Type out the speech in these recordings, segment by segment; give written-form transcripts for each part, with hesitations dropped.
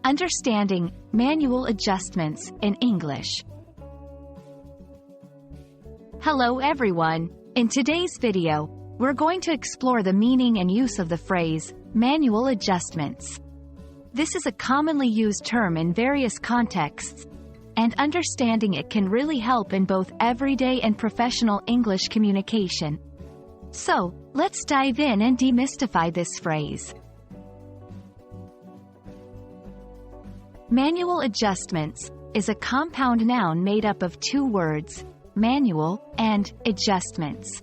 Understanding manual adjustments in English. Hello everyone. In today's video, we're going to explore the meaning and use of the phrase, manual adjustments. This is a commonly used term in various contexts, and understanding it can really help in both everyday and professional English communication. So, let's dive in and demystify this phrase. Manual adjustments is a compound noun made up of two words, manual and adjustments.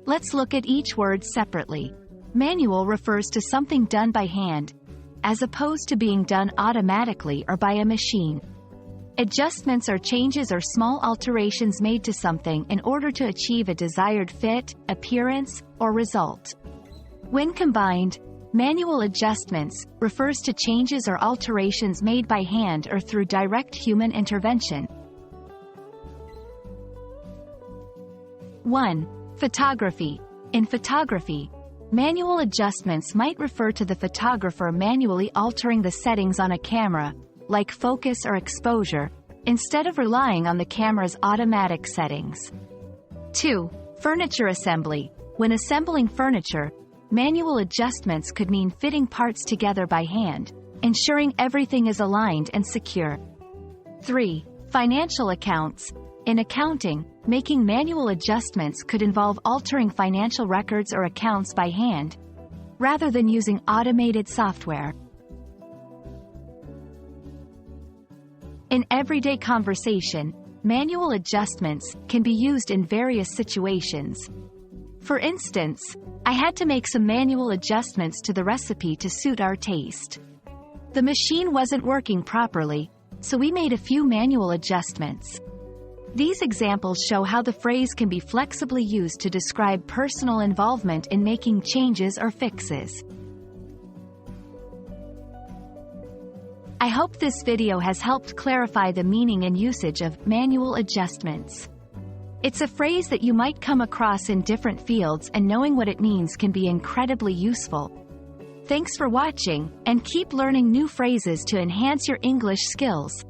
Let's look at each word separately. Manual refers to something done by hand, as opposed to being done automatically or by a machine. Adjustments are changes or small alterations made to something in order to achieve a desired fit, appearance, or result. When combined, manual adjustments refers to changes or alterations made by hand or through direct human intervention. 1. Photography. In photography, manual adjustments might refer to the photographer manually altering the settings on a camera, like focus or exposure, instead of relying on the camera's automatic settings. 2. Furniture assembly. When assembling furniture, manual adjustments could mean fitting parts together by hand, ensuring everything is aligned and secure. 3. Financial accounts. In accounting, making manual adjustments could involve altering financial records or accounts by hand, rather than using automated software. In everyday conversation, manual adjustments can be used in various situations. For instance, I had to make some manual adjustments to the recipe to suit our taste. The machine wasn't working properly, so we made a few manual adjustments. These examples show how the phrase can be flexibly used to describe personal involvement in making changes or fixes. I hope this video has helped clarify the meaning and usage of manual adjustments. It's a phrase that you might come across in different fields, and knowing what it means can be incredibly useful. Thanks for watching, and keep learning new phrases to enhance your English skills.